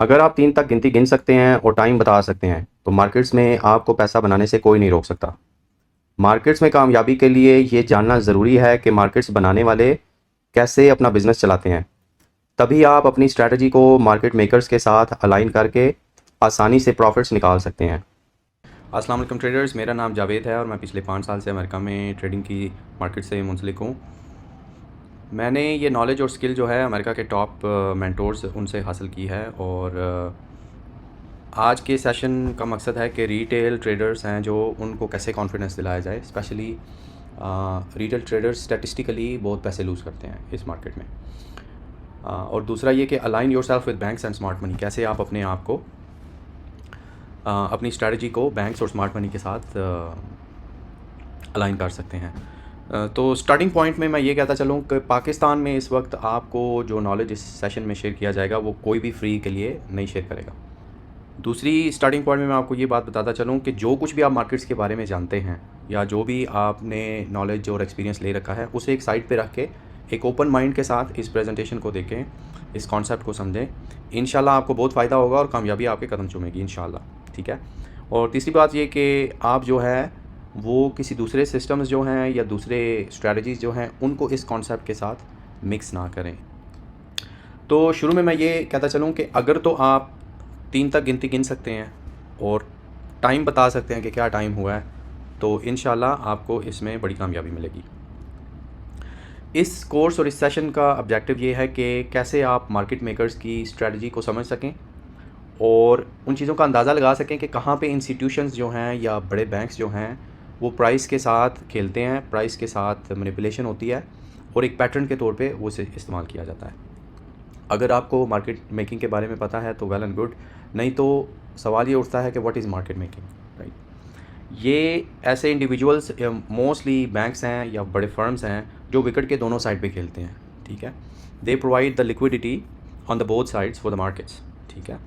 अगर आप 3 तक गिनती गिन सकते हैं और टाइम बता सकते हैं, तो मार्केट्स में आपको पैसा बनाने से कोई नहीं रोक सकता। मार्केट्स में कामयाबी के लिए ये जानना ज़रूरी है कि मार्केट्स बनाने वाले कैसे अपना बिज़नेस चलाते हैं। तभी आप अपनी स्ट्रैटेजी को मार्केट मेकर्स के साथ अलाइन करके आसानी से प्रॉफिट्स निकाल सकते हैं। अस्सलाम वालेकुम ट्रेडर्स, मेरा नाम जावेद है और मैं पिछले 5 साल से अमेरिका में ट्रेडिंग की मार्केट से मुंसलिक हूँ। मैंने ये नॉलेज और स्किल जो है अमेरिका के टॉप मेंटोर्स उनसे हासिल की है और आज के सेशन का मकसद है कि रिटेल ट्रेडर्स हैं जो उनको कैसे कॉन्फिडेंस दिलाया जाए। स्पेशली रिटेल ट्रेडर्स स्टैटिस्टिकली बहुत पैसे लूज़ करते हैं इस मार्केट में। और दूसरा ये कि align yourself with banks and smart money, कैसे आप अपने आप को अपनी स्ट्रैटेजी को बैंक्स और स्मार्ट मनी के साथ अलाइन कर सकते हैं। तो स्टार्टिंग पॉइंट में मैं ये कहता चलूँ कि पाकिस्तान में इस वक्त आपको जो नॉलेज इस सेशन में शेयर किया जाएगा वो कोई भी फ्री के लिए नहीं शेयर करेगा। दूसरी स्टार्टिंग पॉइंट में मैं आपको ये बात बताता चलूँ कि जो कुछ भी आप मार्केट्स के बारे में जानते हैं या जो भी आपने नॉलेज और एक्सपीरियंस ले रखा है उसे एक साइड पे रख के एक ओपन माइंड के साथ इस प्रेजेंटेशन को देखें, इस कॉन्सेप्ट को समझें। इंशाल्लाह आपको बहुत फ़ायदा होगा और कामयाबी आपके कदम चूमेगी इंशाल्लाह। ठीक है। और तीसरी बात ये कि आप जो है वो किसी दूसरे सिस्टम्स जो हैं या दूसरे स्ट्रेटजीज़ जो हैं उनको इस कॉन्सेप्ट के साथ मिक्स ना करें। तो शुरू में मैं ये कहता चलूँ कि अगर तो आप 3 तक गिनती गिन सकते हैं और टाइम बता सकते हैं कि क्या टाइम हुआ है, तो इंशाल्लाह आपको इसमें बड़ी कामयाबी मिलेगी। इस कोर्स और इस सेशन का ऑब्जेक्टिव ये है कि कैसे आप मार्केट मेकर्स की स्ट्रेटजी को समझ सकें और उन चीज़ों का अंदाज़ा लगा सकें कि कहाँ पे इंस्टीट्यूशंस जो हैं या बड़े बैंक्स जो हैं वो प्राइस के साथ खेलते हैं, प्राइस के साथ मैनिपुलेशन होती है और एक पैटर्न के तौर पे वो इसे इस्तेमाल किया जाता है। अगर आपको मार्केट मेकिंग के बारे में पता है तो वेल एंड गुड, नहीं तो सवाल ये उठता है कि what is market making, right. ये ऐसे इंडिविजुअल्स मोस्टली बैंक्स हैं या बड़े फर्म्स हैं जो विकेट के दोनों साइड पे खेलते हैं। ठीक है। They provide the liquidity on the both sides for the markets. ठीक है,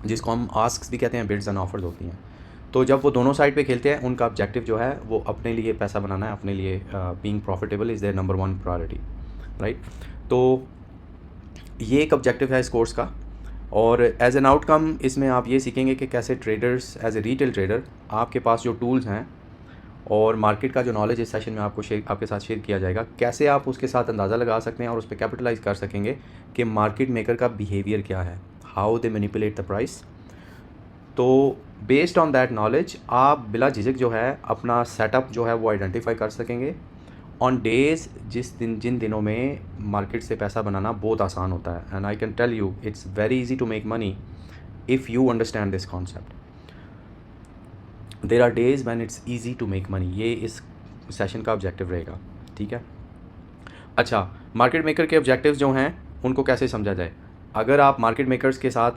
जिसको हम आस्क्स भी कहते हैं, बिड्स एंड ऑफर्स होती हैं। तो जब वो दोनों साइड पे खेलते हैं उनका ऑब्जेक्टिव जो है वो अपने लिए पैसा बनाना है, अपने लिए being profitable is there number 1 priority, right. तो ये एक ऑब्जेक्टिव है इस कोर्स का और एज एन आउटकम इसमें आप ये सीखेंगे कि कैसे traders as a retail trader आपके पास जो टूल्स हैं और मार्केट का जो नॉलेज इस सेशन में आपके साथ शेयर किया जाएगा, कैसे आप उसके साथ अंदाज़ा लगा सकते हैं और उस पर कैपिटलाइज कर सकेंगे कि मार्केट मेकर का बिहेवियर क्या है, how they manipulate the price. तो बेस्ड ऑन दैट नॉलेज आप बिला झिझक जो है अपना सेटअप जो है वो आइडेंटिफाई कर सकेंगे ऑन डेज जिन दिनों में मार्केट से पैसा बनाना बहुत आसान होता है। And I can tell you it's very easy to make money if you understand this concept. There are days when it's easy to make money, ये इस सेशन का ऑब्जेक्टिव रहेगा। ठीक है। अच्छा, मार्केट मेकर के ऑब्जेक्टिव्स जो हैं उनको कैसे समझा जाए। अगर आप मार्केट मेकर्स के साथ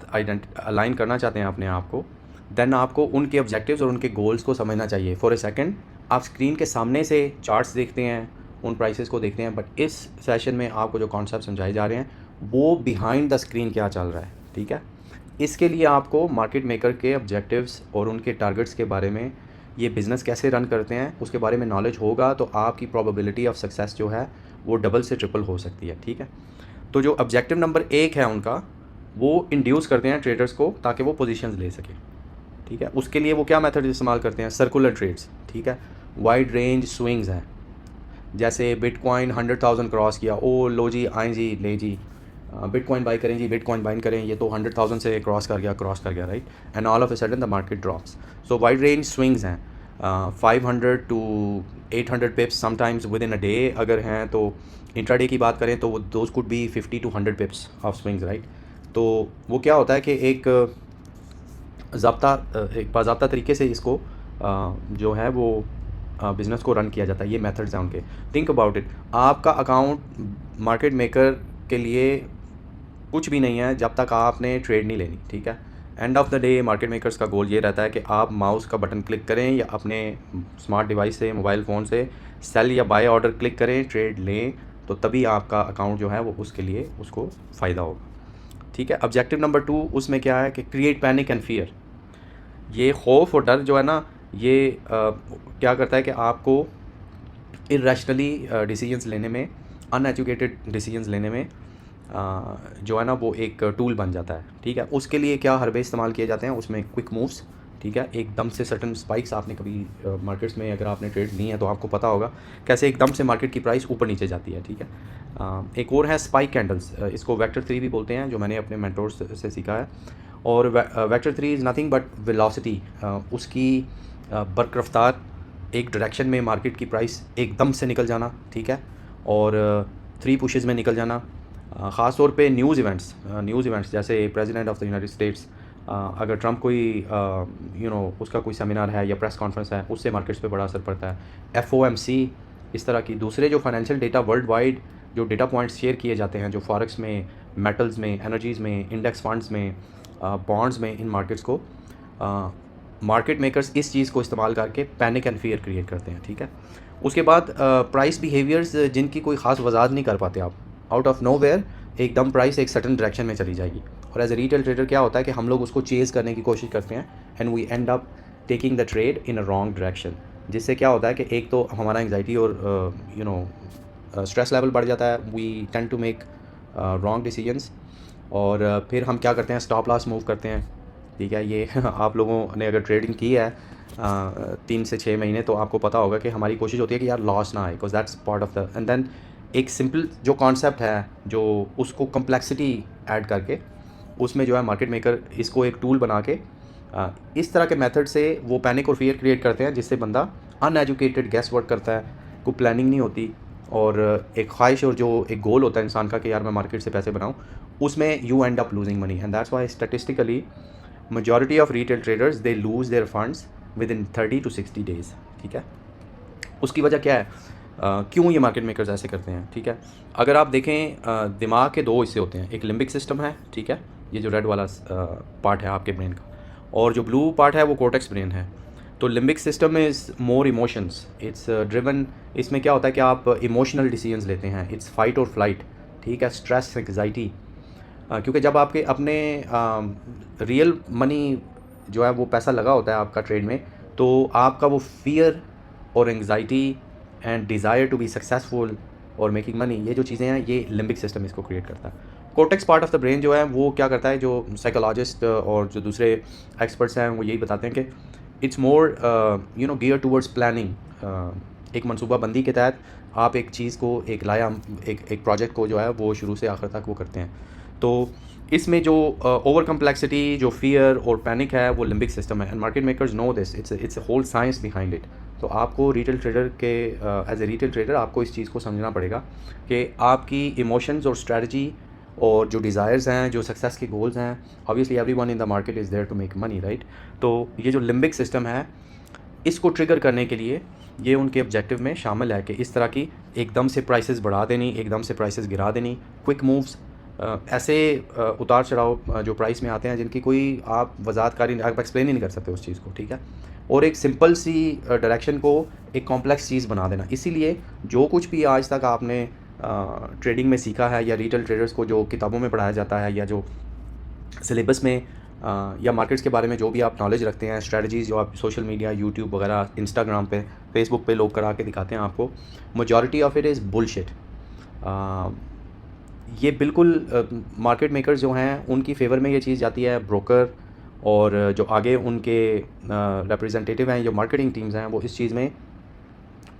अलाइन करना चाहते हैं अपने आप को, देन आपको उनके ऑब्जेक्टिव्स और उनके गोल्स को समझना चाहिए। फॉर ए सेकंड आप स्क्रीन के सामने से चार्ट्स देखते हैं, उन प्राइसेस को देखते हैं, बट इस सेशन में आपको जो कॉन्सेप्ट समझाए जा रहे हैं वो बिहाइंड द स्क्रीन क्या चल रहा है। ठीक है। इसके लिए आपको मार्केट मेकर के ऑब्जेक्टिव्स और उनके टारगेट्स के बारे में, ये बिज़नेस कैसे रन करते हैं उसके बारे में नॉलेज होगा तो आपकी प्रोबेबिलिटी ऑफ सक्सेस जो है वो डबल से ट्रिपल हो सकती है। ठीक है। तो जो ऑब्जेक्टिव नंबर 1 है उनका, वो इंड्यूस करते हैं ट्रेडर्स को ताकि वो पोजीशंस ले सकें। ठीक है। उसके लिए वो क्या मेथड इस्तेमाल करते हैं, सर्कुलर ट्रेड्स। ठीक है। वाइड रेंज स्विंग्स हैं, जैसे बिटकॉइन 100,000 क्रॉस किया, ओ लो जी आए जी ले जी बिटकॉइन बाई करें जी, बिटकॉइन बाइन करें, ये तो 100,000 से क्रॉस कर गया, right. And all of a sudden the market drops. So wide range swings हैं 500 to 800 pips sometimes within a day अगर हैं तो। इंट्राडे की बात करें तो वो those could be 50 to 100 pips of swings, right. तो वो क्या होता है कि एक बाज़ाब्ता तरीके से इसको जो है वो बिज़नेस को रन किया जाता है। ये मेथड्स हैं उनके। थिंक अबाउट इट, आपका अकाउंट मार्केट मेकर के लिए कुछ भी नहीं है जब तक आपने ट्रेड नहीं लेनी। ठीक है। End of the day market makers का गोल ये रहता है कि आप माउस का बटन क्लिक करें या अपने स्मार्ट डिवाइस से, मोबाइल फ़ोन से सेल या बाय ऑर्डर क्लिक करें, ट्रेड लें, तो तभी आपका अकाउंट जो है वो उसके लिए उसको फ़ायदा होगा। ठीक है। ऑब्जेक्टिव नंबर 2 उसमें क्या है कि क्रिएट पैनिक एंड फियर। ये खौफ और डर जो है ना, ये क्या करता है कि आपको इर्रेशनली डिसीजंस लेने में, अनएजुकेटेड डिसीजंस लेने में जो है ना वो एक टूल बन जाता है, ठीक है। उसके लिए क्या हरबे इस्तेमाल किए जाते हैं, उसमें क्विक मूव्स, ठीक है, एकदम से सडन स्पाइक्स। आपने कभी मार्केट्स में अगर आपने ट्रेड ली है तो आपको पता होगा कैसे एकदम से मार्केट की प्राइस ऊपर नीचे जाती है, ठीक है। एक और है स्पाइक कैंडल्स, इसको वेक्टर 3 भी बोलते हैं, जो मैंने अपने मेंटोर्स से सीखा है। और vector 3 is nothing but velocity, उसकी बर्क रफ्तार, एक डायरेक्शन में मार्केट की प्राइस एकदम से निकल जाना, ठीक है, और 3 पुशेस में निकल जाना। ख़ास तौर पे न्यूज़ इवेंट्स जैसे president of the United states, अगर ट्रम्प कोई उसका कोई सेमिनार है या प्रेस कॉन्फ्रेंस है, उससे मार्केट्स पे बड़ा असर पड़ता है। FOMC, इस तरह की दूसरे जो फाइनेंशियल डेटा वर्ल्ड वाइड जो डेटा पॉइंट्स शेयर किए जाते हैं, जो फॉरेक्स में, मेटल्स में, एनर्जीज़ में, इंडेक्स फंड्स में, बॉन्ड्स में, इन मार्केट्स को मार्केट मेकर्स इस चीज़ को इस्तेमाल करके पैनिक एंड फियर क्रिएट करते हैं, ठीक है। उसके बाद प्राइस बिहेवियर्स जिनकी कोई ख़ास वजाहत नहीं कर पाते आप, आउट ऑफ नोवेयर एकदम प्राइस एक सर्टन डायरेक्शन में चली जाएगी, और एज ए रिटेल ट्रेडर क्या होता है कि हम लोग उसको चेज़ करने की कोशिश करते हैं and we end up taking the trade in a wrong direction, जिससे क्या होता है कि एक तो हमारा एंग्जाइटी और स्ट्रेस लेवल बढ़ जाता है, we tend to make wrong decisions, और फिर हम क्या करते हैं, स्टॉप लॉस मूव करते हैं, ठीक है। ये आप लोगों ने अगर ट्रेडिंग की है 3 से 6 महीने, तो आपको पता होगा कि हमारी कोशिश होती है कि यार लॉस ना आए, because that's part of the, and then एक सिंपल जो कॉन्सेप्ट है, जो उसको कम्प्लेक्सिटी ऐड करके उसमें जो है मार्केट मेकर इसको एक टूल बना के इस तरह के मेथड से वो पैनिक और फियर क्रिएट करते हैं, जिससे बंदा अनएजुकेटेड गैस वर्क करता है, कोई प्लानिंग नहीं होती, और एक ख्वाहिश और जो एक गोल होता है इंसान का कि यार मैं मार्केट से पैसे बनाऊँ, उसमें you and up losing money, and that's why statistically majority of retail traders they lose their funds within 30 to 60 days, ठीक है। उसकी वजह क्या है, क्यों ये मार्केट मेकर्स ऐसे करते हैं, ठीक है। अगर आप देखें दिमाग के 2 हिस्से होते हैं, एक लिम्बिक सिस्टम है, ठीक है, ये जो रेड वाला पार्ट है आपके ब्रेन का, और जो ब्लू पार्ट है वो कोर्टेक्स ब्रेन है। तो लिम्बिक सिस्टम में is more emotions, it's driven, इसमें क्या होता है कि आप इमोशनल डिसीजंस लेते हैं, इट्स फाइट और फ्लाइट, ठीक है, स्ट्रेस, एंग्जाइटी, क्योंकि जब आपके अपने रियल मनी जो है वो पैसा लगा होता है आपका ट्रेड में, तो आपका वो फियर और anxiety and desire to be successful और मेकिंग मनी, ये जो चीज़ें हैं, ये लिम्बिक सिस्टम इसको क्रिएट करता है। Cortex part of the brain जो है वो क्या करता है, जो साइकोलॉजिस्ट और जो दूसरे एक्सपर्ट्स हैं वो यही बताते हैं कि it's more gear towards planning, एक मनसूबाबंदी के तहत आप एक चीज़ को एक प्रोजेक्ट को जो है वो शुरू से आखिर तक वो करते हैं। तो इसमें जो ओवर कम्प्लेक्सिटी, जो फियर और पैनिक है, वो लिम्बिक सिस्टम है, and market makers know this, it's a whole science behind it. तो आपको रिटेल ट्रेडर के एज ए रिटेल ट्रेडर आपको इस चीज़ को समझना पड़ेगा कि आपकी इमोशंस और स्ट्रेटजी और जो डिज़ायर्स हैं, जो सक्सेस के गोल्स हैं, obviously everyone in the market is there to make money, right. तो ये जो लिम्बिक सिस्टम है, इसको ट्रिगर करने के लिए ये उनके ऑब्जेक्टिव में शामिल है कि इस तरह की एकदम से प्राइसेस बढ़ा देनी, एकदम से प्राइसेस गिरा देनी, क्विक मूव्स, ऐसे उतार चढ़ाव जो प्राइस में आते हैं जिनकी कोई आप वजाहतकारी आप एक्सप्लेन ही नहीं कर सकते उस चीज़ को, ठीक है। और एक सिंपल सी डायरेक्शन को एक कॉम्प्लेक्स चीज़ बना देना। इसीलिए जो कुछ भी आज तक आपने ट्रेडिंग में सीखा है, या रिटेल ट्रेडर्स को जो किताबों में पढ़ाया जाता है, या जो सिलेबस में या मार्केट्स के बारे में जो भी आप नॉलेज रखते हैं, स्ट्रेटजीज़ जो आप सोशल मीडिया, यूट्यूब वगैरह, इंस्टाग्राम पे, फेसबुक पे लोग करा के दिखाते हैं आपको, majority of it is bullshit. ये बिल्कुल मार्केट मेकर्स जो हैं उनकी फेवर में ये चीज़ जाती है। ब्रोकर और जो आगे उनके रिप्रेजेंटेटिव हैं, जो मार्केटिंग टीम्स हैं, वो इस चीज़ में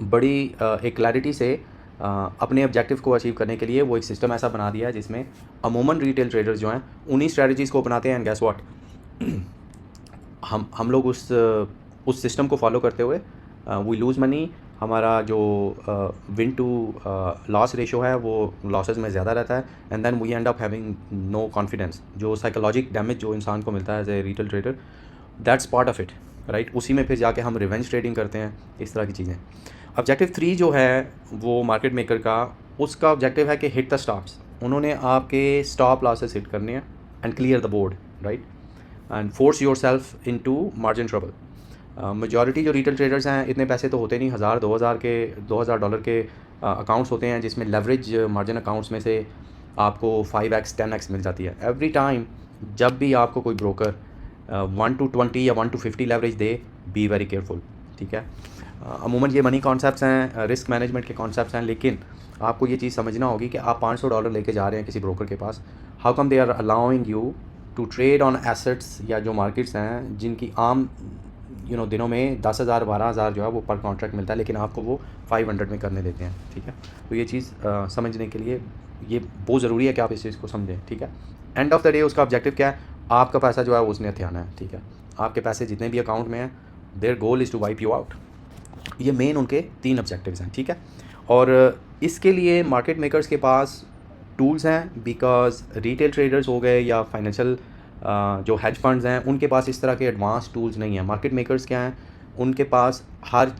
बड़ी एक क्लैरिटी से अपने ऑब्जेक्टिव को अचीव करने के लिए वो एक सिस्टम ऐसा बना दिया है जिसमें अमूमन रिटेल ट्रेडर्स जो हैं उन्हीं स्ट्रेटजीज़ को अपनाते हैं, एंड गैस व्हाट, हम लोग उस सिस्टम को फॉलो करते हुए वी लूज़ मनी। हमारा जो विन टू लॉस रेशो है वो लॉसेस में ज़्यादा रहता है, and then we end up having no confidence. जो साइकोलॉजिक डैमेज जो इंसान को मिलता है as a retail trader, that's part of it, right. उसी में फिर जाके हम रिवेंज ट्रेडिंग करते हैं, इस तरह की चीज़ें। ऑब्जेक्टिव 3 जो है वो मार्केट मेकर का, उसका ऑब्जेक्टिव है कि हिट द स्टॉप्स। उन्होंने आपके स्टॉप लॉसेस हिट करने हैं and clear the board, right, and force yourself into margin trouble. Majority जो रिटेल ट्रेडर्स हैं, इतने पैसे तो होते नहीं, $1000 के अकाउंट्स होते हैं जिसमें लेवरेज मार्जिन अकाउंट्स में से आपको 5x 10x मिल जाती है एवरी टाइम। जब भी आपको कोई ब्रोकर 1 to 20 या 1 to 50 leverage they, be very careful, ठीक है। अमूमन ये मनी कॉन्सेप्ट्स हैं, रिस्क मैनेजमेंट के कॉन्सेप्ट्स हैं, लेकिन आपको ये चीज़ समझना होगी कि आप $500 लेके जा रहे हैं किसी ब्रोकर के पास, how come they are allowing you to trade on assets या जो मार्केट्स हैं जिनकी आम दिनों में 10,000 12,000 जो है वो पर कॉन्ट्रैक्ट मिलता है, लेकिन आपको वो 500 में करने देते हैं। ठीक है, तो ये चीज़ समझने के लिए ये बहुत ज़रूरी है कि आप इस चीज़ को समझें। ठीक है, एंड ऑफ द डे उसका ऑब्जेक्टिव क्या है, आपका पैसा जो है उसने हथियाना है। ठीक है, आपके पैसे जितने भी अकाउंट में हैं, their goal is to wipe you out. ये मेन उनके 3 ऑब्जेक्टिव्स हैं। ठीक है, और इसके लिए मार्केट मेकर्स के पास टूल्स हैं, बिकॉज रिटेल ट्रेडर्स हो गए या फाइनेंशियल जो हेज फंड्स हैं उनके पास इस तरह के एडवांस टूल्स नहीं हैं। मार्केट मेकर्स क्या हैं, उनके पास हर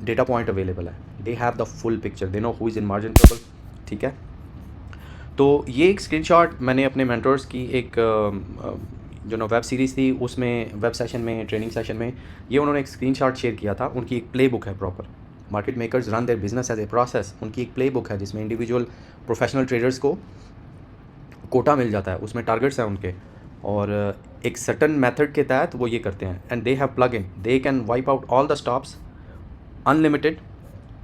डेटा पॉइंट अवेलेबल है, they have the full picture, they know who is in margin trouble. ठीक है, तो ये एक स्क्रीनशॉट मैंने अपने मेंटर्स की एक जो ना वेब सीरीज़ थी उसमें, वेब सेशन में, ट्रेनिंग सेशन में, ये उन्होंने एक स्क्रीनशॉट शेयर किया था। उनकी एक प्ले बुक है proper, market makers run their business as a process. उनकी एक प्ले बुक है जिसमें इंडिविजुअल प्रोफेशनल ट्रेडर्स को कोटा मिल जाता है, उसमें टारगेट्स हैं उनके, और एक सर्टन मेथड के तहत वो ये करते हैं। And they have plug in, they can wipe out all the stops unlimited.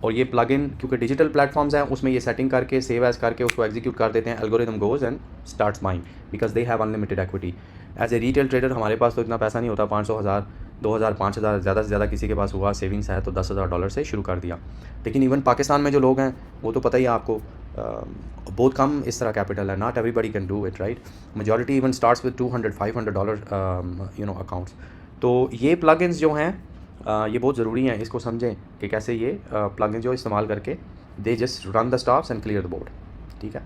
और ये प्लग इन क्योंकि डिजिटल प्लेटफॉर्म्स हैं, उसमें ये सेटिंग करके सेव एज करके उसको एग्जीक्यूट कर देते हैं, algorithm goes and starts buying because they have unlimited equity. As a retail trader हमारे पास तो इतना पैसा नहीं होता, 500, 1000, 2000, 5000, ज़्यादा से ज़्यादा किसी के पास हुआ सेविंग्स है तो $10,000 से शुरू कर दिया। लेकिन इवन पाकिस्तान में जो लोग हैं वो तो पता ही है आपको, बहुत कम इस तरह कैपिटल है, not everybody can do it, right. Majority even starts with $200, $500 accounts. तो ये प्लगइन्स जो हैं ये बहुत ज़रूरी हैं, इसको समझें कि कैसे ये प्लगइन जो इस्तेमाल करके they just run the stops and clear the board. ठीक है,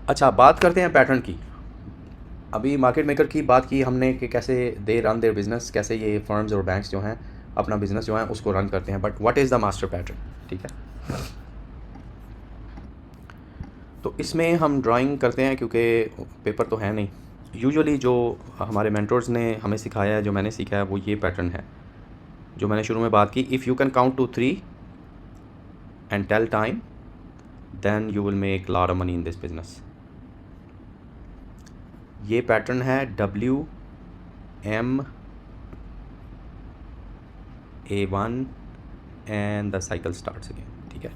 अच्छा बात करते हैं पैटर्न की। अभी मार्केट मेकर की बात की हमने कि कैसे दे रन देयर बिजनेस, कैसे ये फर्म्स और बैंक्स जो हैं अपना बिजनेस जो है उसको रन करते हैं, but what is the master pattern. ठीक है, तो इसमें हम ड्राइंग करते हैं क्योंकि पेपर तो है नहीं। यूजुअली जो हमारे मेंटर्स ने हमें सिखाया है, जो मैंने सीखा है, वो ये पैटर्न है जो मैंने शुरू में बात की। If you can count to 3 and tell time then you will make lot of money in this business. ये पैटर्न है WMA1 and the cycle starts again. ठीक है,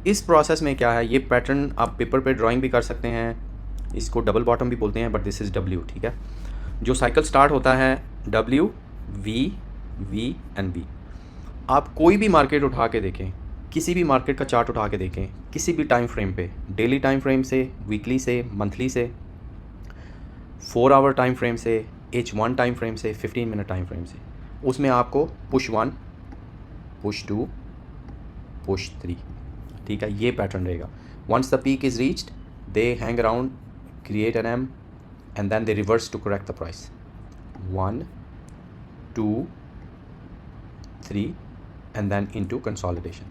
इस प्रोसेस में क्या है, ये पैटर्न आप पेपर पे ड्राइंग भी कर सकते हैं, इसको डबल बॉटम भी बोलते हैं, बट दिस इज़ W। ठीक है, जो साइकिल स्टार्ट होता है W, V, V and B। आप कोई भी मार्केट उठा के देखें, किसी भी मार्केट का चार्ट उठा के देखें, किसी भी टाइम फ्रेम पे, डेली टाइम फ्रेम से, वीकली से, मंथली से, 4 आवर टाइम फ्रेम से, H1 टाइम फ्रेम से, 15 मिनट टाइम फ्रेम से, उसमें आपको पुश 1, पुश 2, पुश 3। ठीक है, ये पैटर्न रहेगा। Once the peak is reached they hang around, create an M and then they reverse to correct the price. 1, 2, 3 and then into consolidation.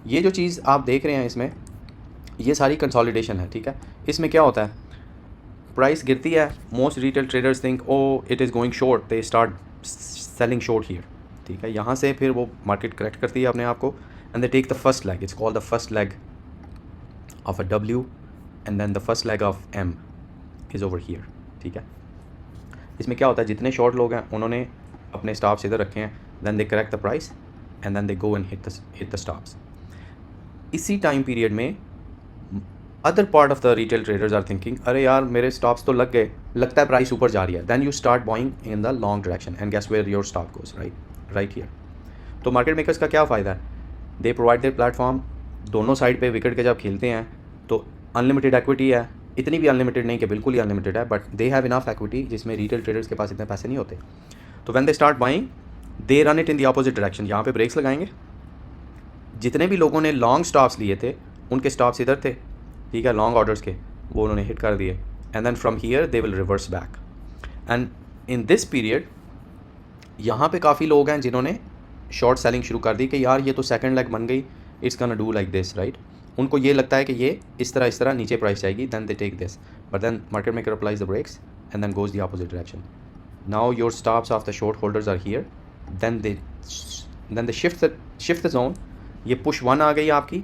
ये जो चीज़ आप देख रहे हैं इसमें, ये सारी कंसोलिडेशन है। ठीक है, इसमें क्या होता है, प्राइस गिरती है, most retail traders think oh it is going short, they start selling short here. ठीक है, यहाँ से फिर वो मार्केट करेक्ट करती है अपने आप को and they take the first leg, it's called the first leg of a W and then the first leg of M is over here. ठीक है, इसमें क्या होता है, जितने शॉर्ट लोग हैं उन्होंने अपने स्टॉप्स इधर रखे हैं, then they correct the price and then they go and hit the stops. इसी टाइम पीरियड में other part of the retail traders are thinking, अरे यार मेरे स्टॉप्स तो लग गए, लगता है प्राइस ऊपर जा रही है, then you start buying in the long direction and guess where your stop goes, right here. तो मार्केट मेकर्स का क्या फ़ायदा है, दे प्रोवाइड देयर प्लेटफॉर्म, दोनों साइड पे विकेट के जब खेलते हैं तो अनलिमिटेड इक्विटी है, इतनी भी अनलिमिटेड नहीं कि बिल्कुल ही अनलिमिटेड है, but they have enough equity जिसमें रिटेल ट्रेडर्स के पास इतने पैसे नहीं होते। तो when they start buying they run it in the opposite direction, यहाँ पे ब्रेक्स लगाएंगे, जितने भी लोगों ने लॉन्ग स्टॉप्स लिए थे उनके स्टॉप्स इधर थे, ठीक है, लॉन्ग ऑर्डर्स के, वो उन्होंने हिट कर दिए and then from here they will reverse back. And in this period यहाँ पे काफ़ी लोग हैं जिन्होंने शॉर्ट सेलिंग शुरू कर दी कि यार ये तो सेकंड लेग बन गई, it's gonna do like this, right. उनको ये लगता है कि ये इस तरह नीचे प्राइस जाएगी, then they take this, but then market maker applies the brakes and then goes the opposite direction. Now your stops of the short holders are here, then they shift the zone. ये push 1 आ गई आपकी,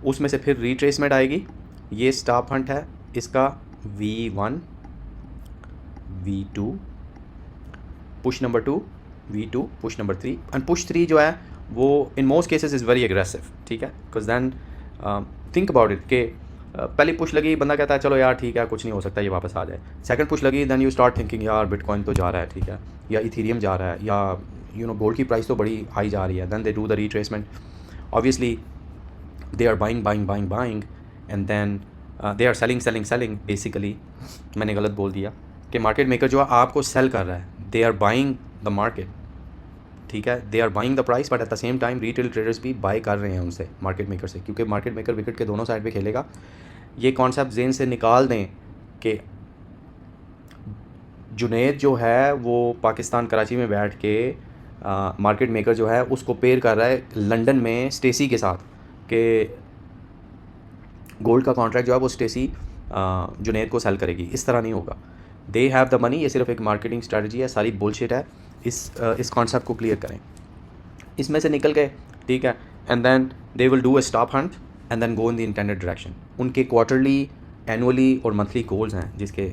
उसमें से फिर retracement आएगी, ये stop Hunt है इसका V1, V2, push number 2, V2 push number 3 and push 3 जो है वो in most cases is very aggressive, ठीक है, because then think about it कि पहली पुश लगी, बंदा कहता है चलो यार ठीक है कुछ नहीं हो सकता ये वापस आ जाए। सेकंड पुश लगी, देन यू स्टार्ट थिंकिंग यार बिटकॉइन तो जा रहा है, ठीक है, या इथीरियम जा रहा है, या गोल्ड की प्राइस तो बड़ी हाई जा रही है। Then they do the retracement, obviously they are buying and then they are selling basically. मैंने गलत बोल दिया कि मार्केट मेकर जो है आपको सेल कर रहा है, they are buying the market, ठीक है, they are buying the price, but at the same time retail traders भी बाय कर रहे हैं उनसे, मार्केट मेकर से, क्योंकि मार्केट मेकर विकेट के दोनों साइड पे खेलेगा। ये कॉन्सेप्ट जेन से निकाल दें कि जुनेद जो है वो पाकिस्तान कराची में बैठ के मार्केट मेकर जो है उसको पेयर कर रहा है लंदन में स्टेसी के साथ कि गोल्ड का कॉन्ट्रैक्ट जो है वो स्टेसी जुनेद को सेल करेगी। इस तरह नहीं होगा। दे हैव द मनी, ये सिर्फ एक मार्केटिंग स्ट्रेटजी है, सारी बुलशिट है। इस कॉन्सेप्ट को क्लियर करें, इसमें से निकल गए, ठीक है, and then they will do a stop hunt and then go in the intended direction. उनके क्वार्टरली, एनुअली और मंथली गोल्स हैं जिसके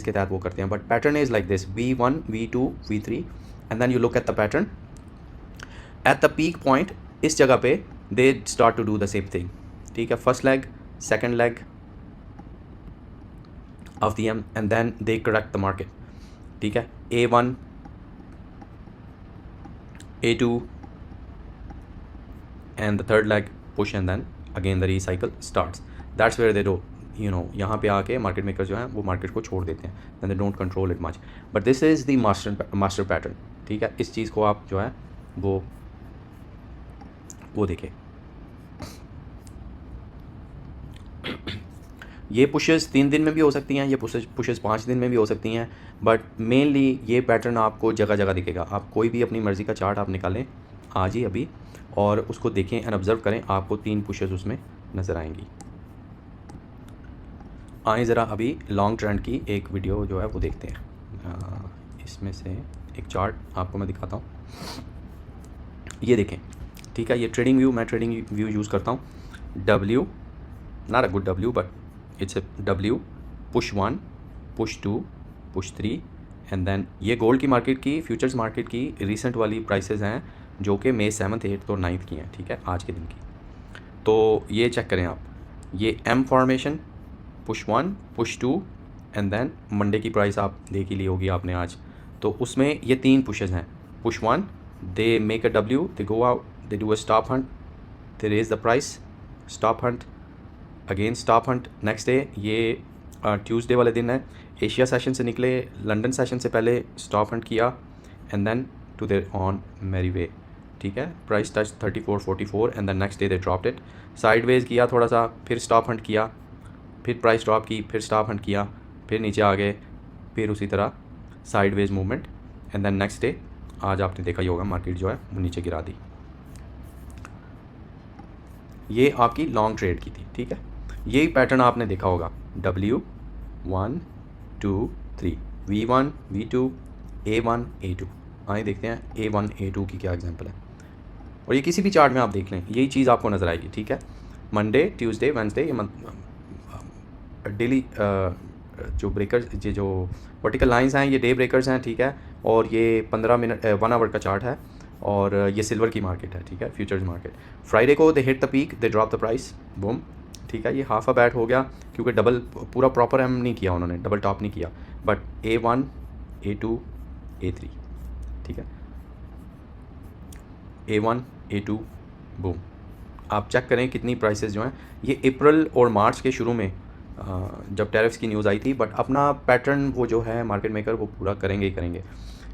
तहत वो करते हैं। But pattern is like this, V1 V2 V3 and then you look at the pattern at the peak point. इस जगह पे they start to do the same thing, ठीक है, first leg, second leg of the M and then they correct the market, ठीक है, A1 A2 and the third leg push and then again the recycle starts. That's where they do, यहाँ पे आके market maker जो हैं वो market को छोड़ देते हैं, then they don't control it much, but this is the master pattern, ठीक है। इस चीज़ को आप जो है वो देखें। ये पुशेस 3 दिन में भी हो सकती हैं, ये पुशेस 5 दिन में भी हो सकती हैं, बट मेनली ये पैटर्न आपको जगह जगह दिखेगा। आप कोई भी अपनी मर्ज़ी का चार्ट आप निकालें आज ही अभी और उसको देखें एंड ऑब्ज़र्व करें, आपको 3 पुशेस उसमें नज़र आएंगी। आए ज़रा अभी लॉन्ग ट्रेंड की एक वीडियो जो है वो देखते हैं। इसमें से एक चार्ट आपको मैं दिखाता हूँ, ये देखें, ठीक है, ये ट्रेडिंग व्यू, मैं ट्रेडिंग व्यू यूज़ करता हूँ। W, not a good W, but it's W, push 1, push 2, push 3 and then ये गोल्ड की मार्केट की, फ्यूचर्स मार्केट की रिसेंट वाली प्राइसेस हैं जो कि May 7th 8th और 9th की हैं, ठीक है, आज के दिन की। तो ये चेक करें आप, ये M formation, push 1, push 2 and then Monday की प्राइस आप देख ही ली होगी आपने आज, तो उसमें ये 3 पुशेस हैं। Push 1, they make a W, they go out, they do a stop hunt, they raise the price, stop hunt, again stop hunt next day. ये ट्यूसडे वाले दिन है, एशिया सेशन से निकले, लंदन सेशन से पहले स्टॉप हंट किया and then to their on merry way, ठीक है, price touch 34.44 and then next day they dropped it, sideways किया थोड़ा सा, फिर स्टॉप हंट किया, फिर प्राइस ड्रॉप की, फिर स्टॉप हंट किया, फिर नीचे आ गए, फिर उसी तरह sideways movement and then next day आज आपने देखा ही होगा मार्केट जो है वो नीचे गिरा दी। ये आपकी लॉन्ग ट्रेड की थी, ठीक है, यही पैटर्न आपने देखा होगा, W1 2 3, V1 V2 A1 A2। आइए देखते हैं A1 A2 की क्या एग्जांपल है, और ये किसी भी चार्ट में आप देख लें यही चीज़ आपको नज़र आएगी, ठीक है। मंडे, ट्यूसडे, वेंसडे, ये डेली जो ब्रेकर्स, ये जो वर्टिकल लाइंस हैं ये डे ब्रेकर्स हैं, ठीक है, और ये 15 मिनट 1 आवर का चार्ट है, और ये सिल्वर की मार्केट है, ठीक है, फ्यूचर्स मार्केट। फ्राइडे को they hit the peak, they drop the price, boom, ठीक है, ये हाफ अ बैट हो गया क्योंकि डबल पूरा प्रॉपर एम नहीं किया उन्होंने, डबल टॉप नहीं किया, बट A1 A2 A3, ठीक है, A1 A2 बूम। आप चेक करें कितनी प्राइसेस जो हैं, ये अप्रैल और मार्च के शुरू में जब टैरिफ्स की न्यूज़ आई थी, बट अपना पैटर्न वो जो है मार्केट मेकर वो पूरा करेंगे ही करेंगे।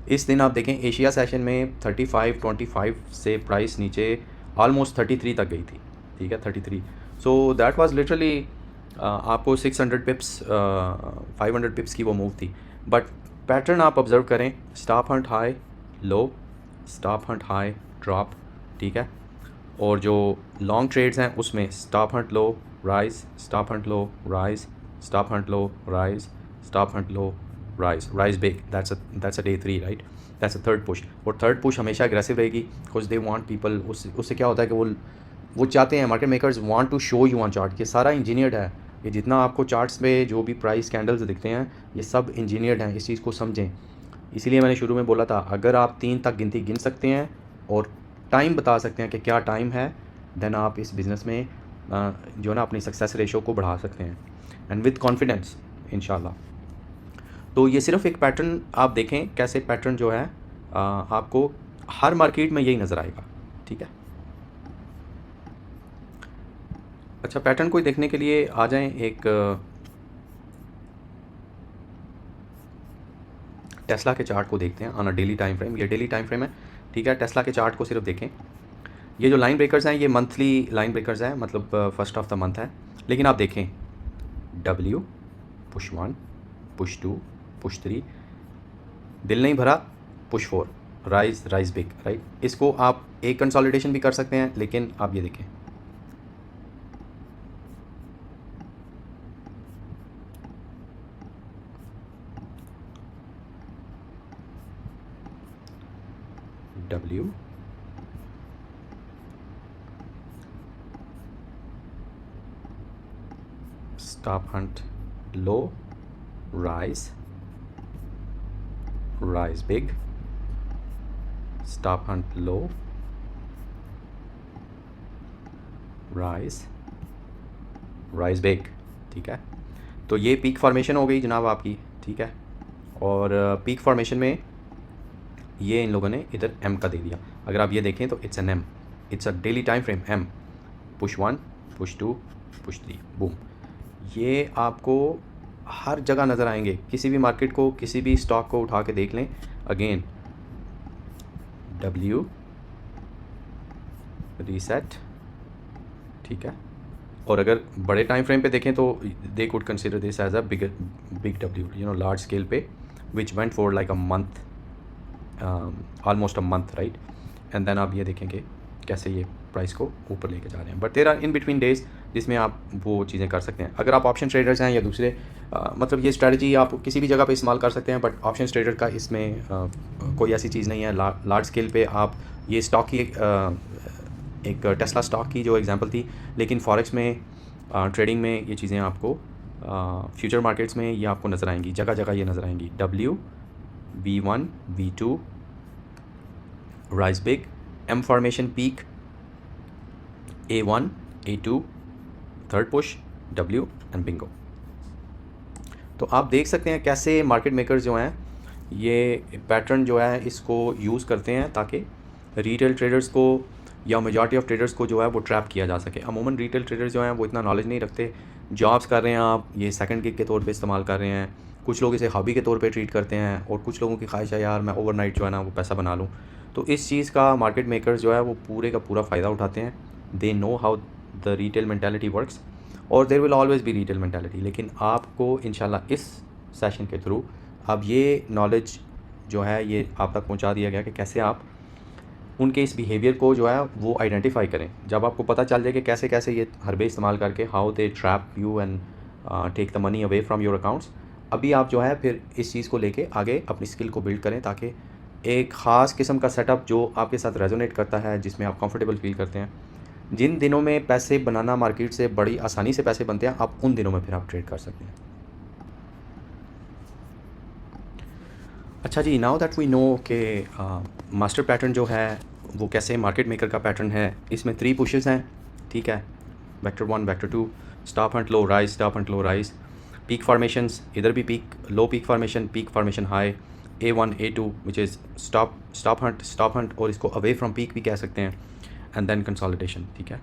इस दिन आप देखें एशिया सेशन में 35.25 से प्राइस नीचे ऑलमोस्ट 33 तक गई थी, ठीक है, 33। सो दैट वाज लिटरली आपको 600 पिप्स 500 पिप्स की वो मूव थी, बट पैटर्न आप ऑब्ज़र्व करें, stop Hunt high low, stop Hunt high drop, ठीक है, और जो लॉन्ग ट्रेड्स हैं उसमें stop Hunt low rise, stop Hunt low rise, stop Hunt low rise, stop Hunt low rise big, that's a day 3, right, that's a third push, और third push हमेशा aggressive रहेगी because they want people, उससे क्या होता है कि वो चाहते हैं, market makers want to show you on chart, ये सारा इंजीनियर्ड है, ये जितना आपको चार्ट्स में जो भी प्राइस कैंडल्स दिखते हैं ये सब इंजीनियर्ड हैं, इस चीज़ को समझें। इसीलिए मैंने शुरू में बोला था, अगर आप 3 तक गिनती गिन सकते हैं और टाइम बता सकते हैं कि क्या टाइम है, देन आप इस बिज़नेस में जो है ना अपनी सक्सेस रेशो को बढ़ा सकते हैं, एंड विद कॉन्फिडेंस इंशाल्लाह। तो ये सिर्फ एक पैटर्न आप देखें, कैसे पैटर्न जो है आपको हर मार्केट में यही नज़र आएगा, ठीक है। अच्छा, पैटर्न को देखने के लिए आ जाएं एक टेस्ला के चार्ट को देखते हैं on a daily time frame. ये डेली टाइम फ्रेम है, ठीक है। टेस्ला के चार्ट को सिर्फ देखें। ये जो लाइन ब्रेकर्स हैं ये मंथली लाइन ब्रेकर्स हैं, मतलब फर्स्ट ऑफ द मंथ है। लेकिन आप देखें W पुश 1 पुश 2 पुश 3, दिल नहीं भरा, पुश 4, राइज बिग, राइट। इसको आप एक कंसोलिडेशन भी कर सकते हैं, लेकिन आप ये देखें W stop hunt low, rise big, stop hunt low, rise big, ठीक है। तो ये पीक फॉर्मेशन हो गई जनाब आपकी, ठीक है। और पीक फॉर्मेशन में ये इन लोगों ने इधर M का दे दिया। अगर आप ये देखें तो it's an M, it's a daily time frame M, push 1 push 2 push 3, boom. ये आपको हर जगह नज़र आएंगे। किसी भी मार्केट को, किसी भी स्टॉक को उठा के देख लें, अगेन W रीसेट, ठीक है। और अगर बड़े टाइम फ्रेम पे देखें तो they could consider this as a big W, you know, large scale पे, which went for like a month, almost a month, right. And then आप ये देखेंगे कैसे ये प्राइस को ऊपर लेके जा रहे हैं। But there are in between days जिसमें आप वो चीज़ें कर सकते हैं। अगर आप ऑप्शन ट्रेडर्स हैं या दूसरे मतलब ये स्ट्रेटजी आप किसी भी जगह पे इस्तेमाल कर सकते हैं, बट ऑप्शन ट्रेडर का इसमें कोई ऐसी चीज़ नहीं है। लार्ज स्केल पे आप ये स्टॉक की एक टेस्ला स्टॉक की जो एग्जांपल थी, लेकिन फॉरेक्स में ट्रेडिंग में ये चीज़ें आपको फ्यूचर मार्केट्स में ये आपको नज़र आएंगी, जगह जगह ये नज़र आएंगी। W V1 V2 rise big, M formation peak, A1 A2 third push, W and Bingo. तो आप देख सकते हैं कैसे मार्केट मेकर्स जो हैं ये पैटर्न जो है इसको यूज़ करते हैं ताकि रिटेल ट्रेडर्स को या मेजॉरिटी ऑफ ट्रेडर्स को जो है वो ट्रैप किया जा सके। अमूमन रिटेल ट्रेडर्स जो हैं वो इतना नॉलेज नहीं रखते, जॉब्स कर रहे हैं, आप ये सेकंड गिग के तौर पे इस्तेमाल कर रहे हैं। कुछ लोग इसे हॉबी के तौर पे ट्रीट करते हैं, और कुछ लोगों की ख्वाहिश है यार मैं ओवरनाइट जो है ना वो पैसा बना लूँ। तो इस चीज़ का मार्केट मेकर्स जो है वो पूरे का पूरा फ़ायदा उठाते हैं। They know how the retail mentality works, और there will always be retail mentality. लेकिन आपको इंशाल्लाह इस सेशन के थ्रू अब ये नॉलेज जो है ये आप तक पहुंचा दिया गया कि कैसे आप उनके इस बिहेवियर को जो है वो आइडेंटिफाई करें। जब आपको पता चल जाए कि कैसे कैसे ये हरबे इस्तेमाल करके how they trap you and take the money away from your accounts, अभी आप जो है फिर इस चीज़ को लेके आगे अपनी स्किल को बिल्ड करें, ताकि एक ख़ास किस्म का सेटअप जो आपके साथ रेजोनेट करता है, जिसमें आप कंफर्टेबल फील करते हैं। जिन दिनों में पैसे बनाना मार्केट से बड़ी आसानी से पैसे बनते हैं, आप उन दिनों में फिर आप ट्रेड कर सकते हैं। अच्छा जी, नाउ दैट वी नो कि मास्टर पैटर्न जो है वो कैसे मार्केट मेकर का पैटर्न है, इसमें 3 पुशेस हैं, ठीक है। Vector 1 vector 2, stop Hunt low rise, stop Hunt low rise, peak formations, इधर भी peak low, peak formation high, A1 A2 which is stop Hunt, और इसको अवे फ्रॉम पीक भी कह सकते हैं, एंड देन कंसोलिडेशन, ठीक है।